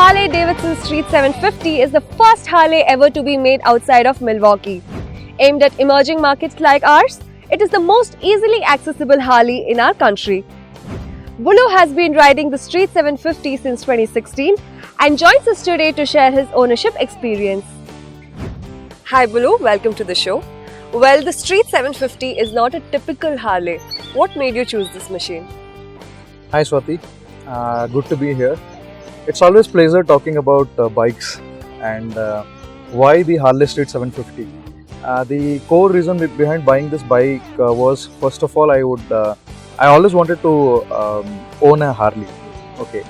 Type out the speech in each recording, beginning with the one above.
Harley Davidson Street 750 is the first Harley ever to be made outside of Milwaukee. Aimed at emerging markets like ours, it is the most easily accessible Harley in our country. Bulu has been riding the Street 750 since 2016 and joins us today to share his ownership experience. Hi Bulu, welcome to the show. Well, the Street 750 is not a typical Harley. What made you choose this machine? Hi Swati, good to be here. It's always pleasure talking about bikes and why the Harley Street 750. The core reason behind buying this bike was, first of all, I always wanted to own a Harley. Okay,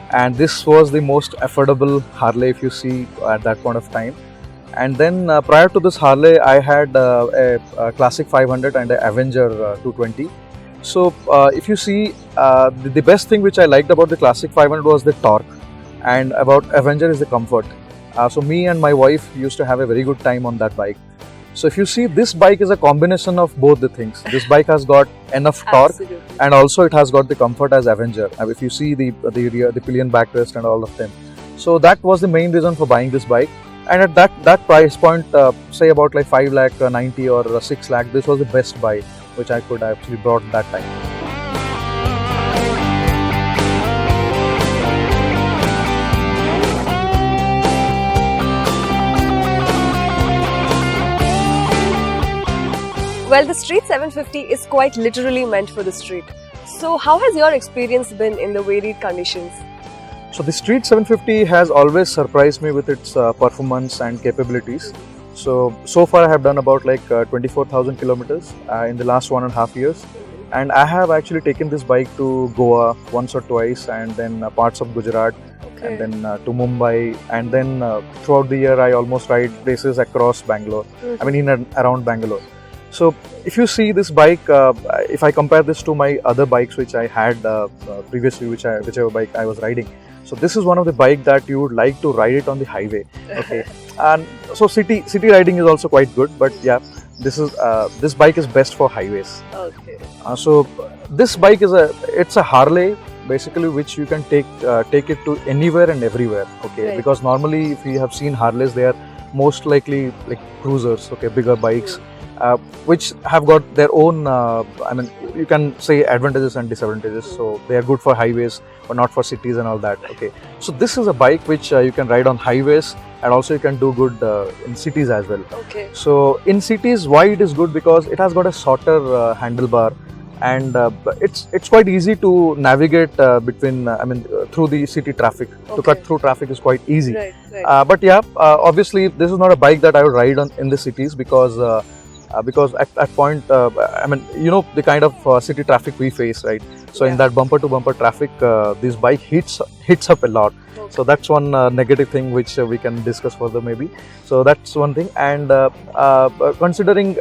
and this was the most affordable Harley if you see at that point of time. And then prior to this Harley, I had a Classic 500 and an Avenger 220. So if you see, the best thing which I liked about the Classic 500 was the torque, and about Avenger is the comfort. So me and my wife used to have a very good time on that bike. So if you see, this bike is a combination of both the things. This bike has got enough torque. Absolutely. And also it has got the comfort as Avenger. If you see the rear, the pillion backrest and all of them. So that was the main reason for buying this bike. And at that price point, say about like 5 lakh 90 or 6 lakh, this was the best buy which I could actually brought that time. Well, the Street 750 is quite literally meant for the street. So how has your experience been in the varied conditions? So the Street 750 has always surprised me with its performance and capabilities. So far I have done about like 24,000 kilometers in the last 1.5 years. And I have actually taken this bike to Goa once or twice, and then parts of Gujarat, and then to Mumbai, and then throughout the year I almost ride races across Bangalore, I mean in and around Bangalore. So if you see this bike, if I compare this to my other bikes which I had previously, whichever bike I was riding, so this is one of the bike that you would like to ride it on the highway. Okay, and so city riding is also quite good, but yeah, this bike is best for highways. Okay. So this bike is a Harley basically, which you can take it to anywhere and everywhere. Okay, Right. because normally if you have seen Harleys, they are most likely like cruisers. Okay, bigger bikes. Which have got their own, I mean, you can say advantages and disadvantages. So they are good for highways, but not for cities and all that. Okay, so this is a bike which you can ride on highways, and also you can do good in cities as well. Okay. So in cities, why it is good? Because it has got a shorter handlebar, and it's quite easy to navigate through the city traffic. To cut through traffic is quite easy. Right. But yeah, obviously this is not a bike that I would ride on in the cities, because at that point, I mean, you know the kind of city traffic we face, right? So in that bumper to bumper traffic, this bike hits up a lot. Okay. So that's one negative thing which we can discuss further maybe. So that's one thing. And considering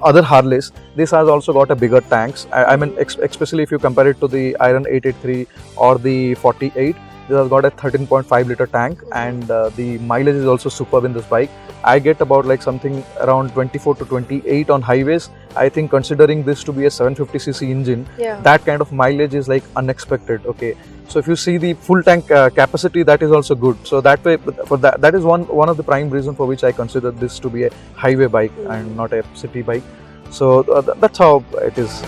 other Harleys, this has also got a bigger tanks. I mean, especially if you compare it to the Iron 883 or the 48. This has got a 13.5 liter tank, and the mileage is also superb in this bike. I get about like something around 24 to 28 on highways. I think considering this to be a 750cc engine, that kind of mileage is like unexpected. Okay, so if you see the full tank capacity, that is also good. So that way, for that is one of the prime reason for which I consider this to be a highway bike and not a city bike. So that's how it is.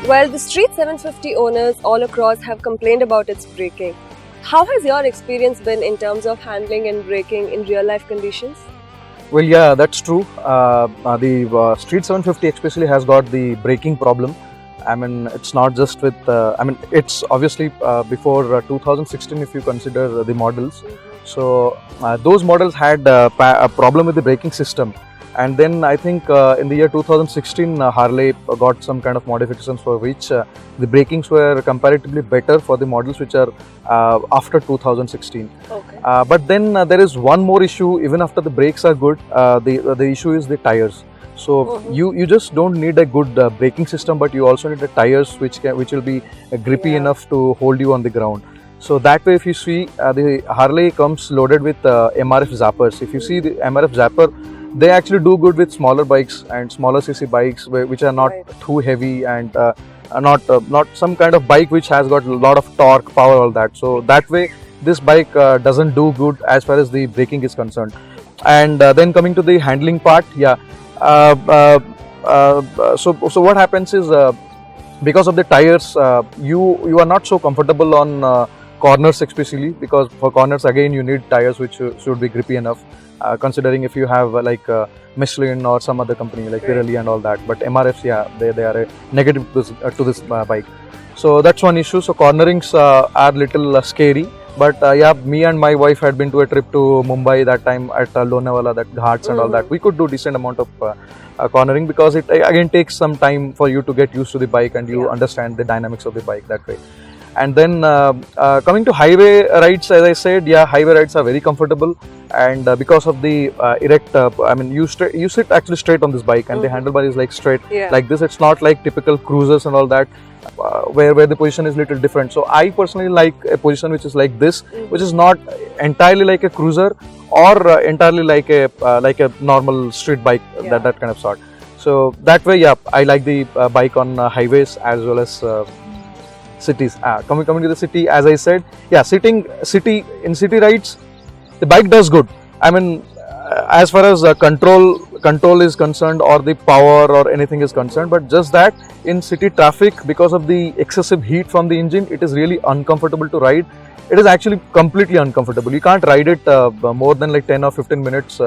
Well, the Street 750 owners all across have complained about its braking. How has your experience been in terms of handling and braking in real life conditions? Well, yeah, that's true. The Street 750 especially has got the braking problem. I mean, it's not just with, it's obviously before 2016 if you consider the models. So those models had a problem with the braking system. And then I think in the year 2016, Harley got some kind of modifications for which the brakings were comparatively better for the models which are after 2016. Okay. But then there is one more issue. Even after the brakes are good, the issue is the tires. So you just don't need a good braking system, but you also need the tires which will be grippy enough to hold you on the ground. So that way, if you see, the Harley comes loaded with MRF zappers. If you see the MRF zapper, they actually do good with smaller bikes and smaller cc bikes which are not too heavy and are not some kind of bike which has got a lot of torque, power, all that. So that way, this bike doesn't do good as far as the braking is concerned. And then coming to the handling part, yeah. So what happens is because of the tires, you are not so comfortable on corners, especially because for corners again you need tires which should be grippy enough. Considering if you have Michelin or some other company like Pirelli and all that, but MRFs, yeah, they are a negative to this bike. So that's one issue. So cornerings are little scary. But yeah, me and my wife had been to a trip to Mumbai that time at Lonavala, that ghats and all that. We could do decent amount of cornering because it again takes some time for you to get used to the bike and you understand the dynamics of the bike that way. And then coming to highway rides, as I said, yeah, highway rides are very comfortable, and because of the erect, I mean, you sit actually straight on this bike, and the handlebar is like straight like this. It's not like typical cruisers and all that, where the position is little different. So I personally like a position which is like this, which is not entirely like a cruiser or entirely like a normal street bike, that kind of sort. So that way, yeah, I like the bike on highways as well as cities. Coming to the city, as I said, yeah, in city rides, the bike does good. I mean, as far as control is concerned, or the power or anything is concerned, but just that in city traffic, because of the excessive heat from the engine, it is really uncomfortable to ride. It is actually completely uncomfortable. You can't ride it more than like 10 or 15 minutes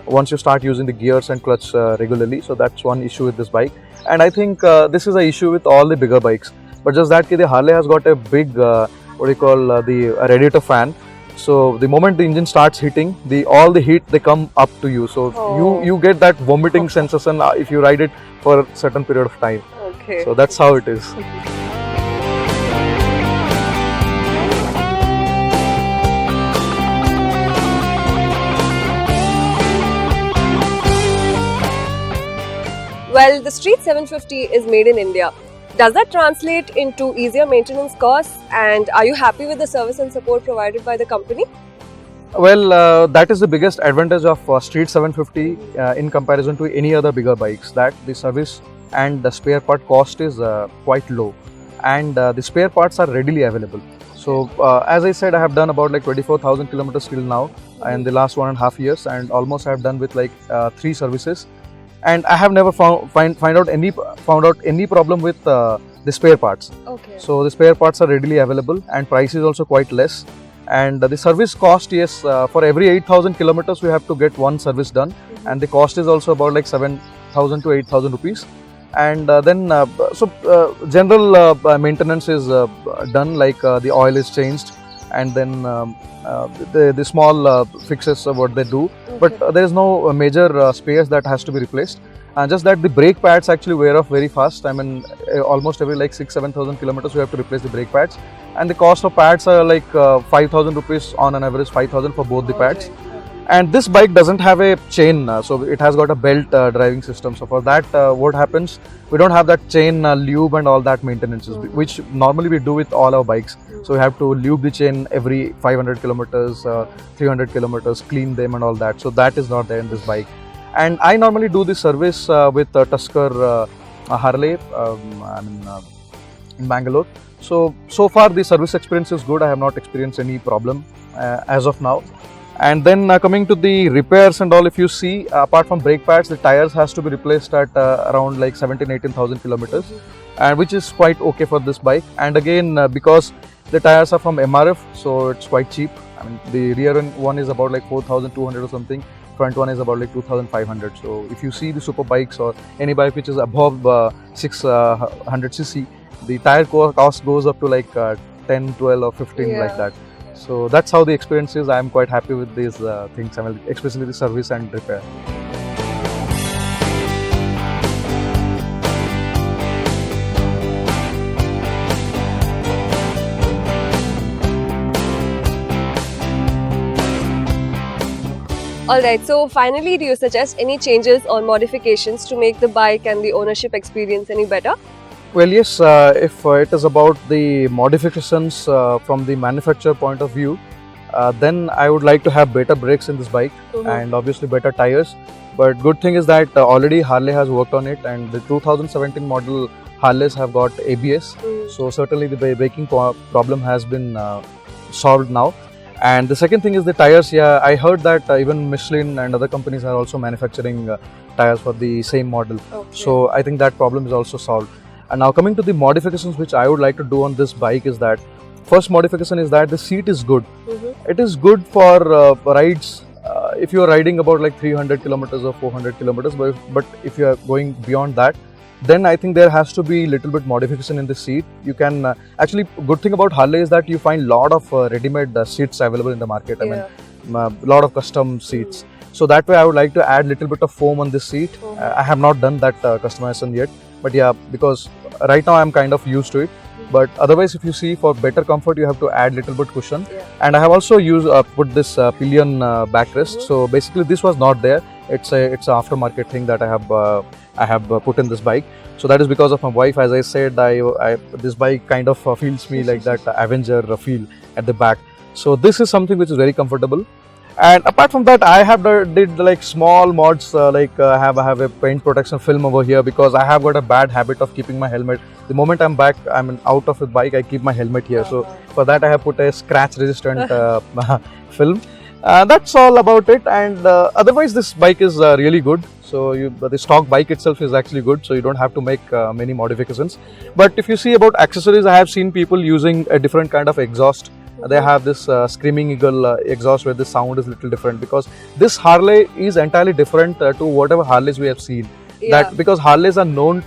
once you start using the gears and clutch regularly. So that's one issue with this bike, and I think this is an issue with all the bigger bikes. But just that the Harley has got a big the radiator fan. So the moment the engine starts hitting, all the heat, they come up to you. So you get that vomiting sensation if you ride it for a certain period of time. Okay. So that's how it is. Well, the Street 750 is made in India. Does that translate into easier maintenance costs, and are you happy with the service and support provided by the company? Well, that is the biggest advantage of Street 750 in comparison to any other bigger bikes, that the service and the spare part cost is quite low, and the spare parts are readily available. So as I said, I have done about like 24,000 kilometers till now in the last 1.5 years, and almost I have done with like 3 services. And I have never found out any problem with the spare parts. Okay. So the spare parts are readily available, and price is also quite less. And the service cost, yes, for every 8,000 kilometers we have to get one service done, and the cost is also about like 7,000 to 8,000 rupees. And then general maintenance is done, like the oil is changed, and then the small fixes of what they do, but there is no major spares that has to be replaced. Just that the brake pads actually wear off very fast. I mean, almost every like 6,000-7,000 kilometers we have to replace the brake pads, and the cost of pads are like 5,000 rupees on an average, 5,000 for both the pads. And this bike doesn't have a chain, so it has got a belt driving system. So for that, what happens, we don't have that chain lube and all that maintenances, which normally we do with all our bikes. So we have to lube the chain every 500 kilometers, 300 kilometers, clean them and all that. So that is not there in this bike. And I normally do the service with Tusker Harley in Bangalore. So far the service experience is good. I have not experienced any problem as of now. And then coming to the repairs and all, if you see, apart from brake pads, the tires has to be replaced at around like 17,000-18,000 kilometers, and which is quite okay for this bike. And again, because the tires are from MRF, so it's quite cheap. I mean, the rear one is about like 4,200 or something. Front one is about like 2,500. So if you see the super bikes or any bike which is above 600cc, the tire cost goes up to like 10, 12 or 15 like that. So that's how the experience is. I am quite happy with these things, I mean, especially the service and repair. Alright, so finally, do you suggest any changes or modifications to make the bike and the ownership experience any better? Well, yes, if it is about the modifications from the manufacturer point of view, then I would like to have better brakes in this bike and obviously better tires. But good thing is that already Harley has worked on it, and the 2017 model Harleys have got ABS. So certainly the braking problem has been solved now. And the second thing is the tires. Yeah, I heard that even Michelin and other companies are also manufacturing tires for the same model. So I think that problem is also solved. And now coming to the modifications which I would like to do on this bike is that first modification is that the seat is good. It is good for rides if you are riding about like 300 kilometers or 400 kilometers, but if you are going beyond that, then I think there has to be little bit modification in the seat. You can actually, good thing about Harley is that you find lot of ready-made seats available in the market. I mean, lot of custom seats. So that way I would like to add little bit of foam on this seat. I have not done that customization yet, but yeah, because right now I'm kind of used to it. But otherwise, if you see, for better comfort, you have to add little bit cushion. And I have also used put this pillion backrest. So basically, this was not there. It's a aftermarket thing that I have put in this bike. So that is because of my wife. As I said, this bike kind of feels me like that Avenger feel at the back. So this is something which is very comfortable. And apart from that, I have did like small mods, like I have a paint protection film over here, because I have got a bad habit of keeping my helmet. The moment I'm back, I'm out of the bike, I keep my helmet here. So for that, I have put a scratch resistant film. That's all about it. And otherwise, this bike is really good. So the stock bike itself is actually good. So you don't have to make many modifications. But if you see about accessories, I have seen people using a different kind of exhaust. They have this Screaming Eagle exhaust where the sound is little different, because this Harley is entirely different to whatever Harleys we have seen. That because Harleys are known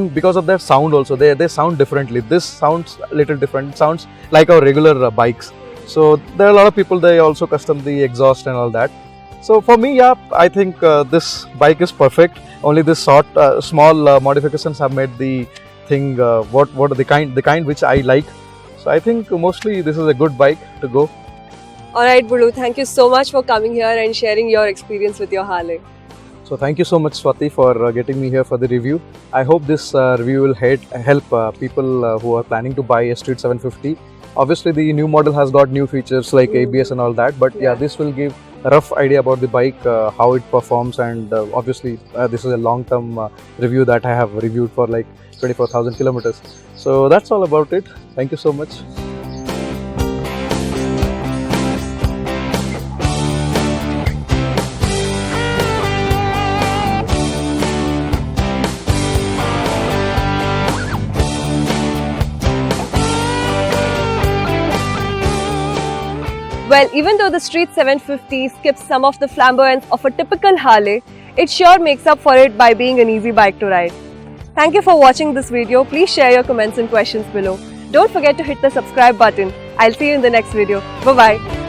because of their sound also. They sound differently. This sounds a little different. It sounds like our regular bikes. So there are a lot of people, they also custom the exhaust and all that. So for me, yeah, I think this bike is perfect. Only this small modifications have made the thing what are the kind which I like. So I think mostly this is a good bike to go. Alright, Bulu, thank you so much for coming here and sharing your experience with your Harley. So thank you so much, Swati, for getting me here for the review. I hope this review will help people who are planning to buy a Street 750. Obviously, the new model has got new features like ABS and all that. But yeah, this will give a rough idea about the bike, how it performs. And obviously, this is a long-term review that I have reviewed for like 24,000 kilometers. So that's all about it. Thank you so much. Well, even though the Street 750 skips some of the flamboyance of a typical Harley, it sure makes up for it by being an easy bike to ride. Thank you for watching this video. Please share your comments and questions below. Don't forget to hit the subscribe button. I'll see you in the next video. Bye-bye.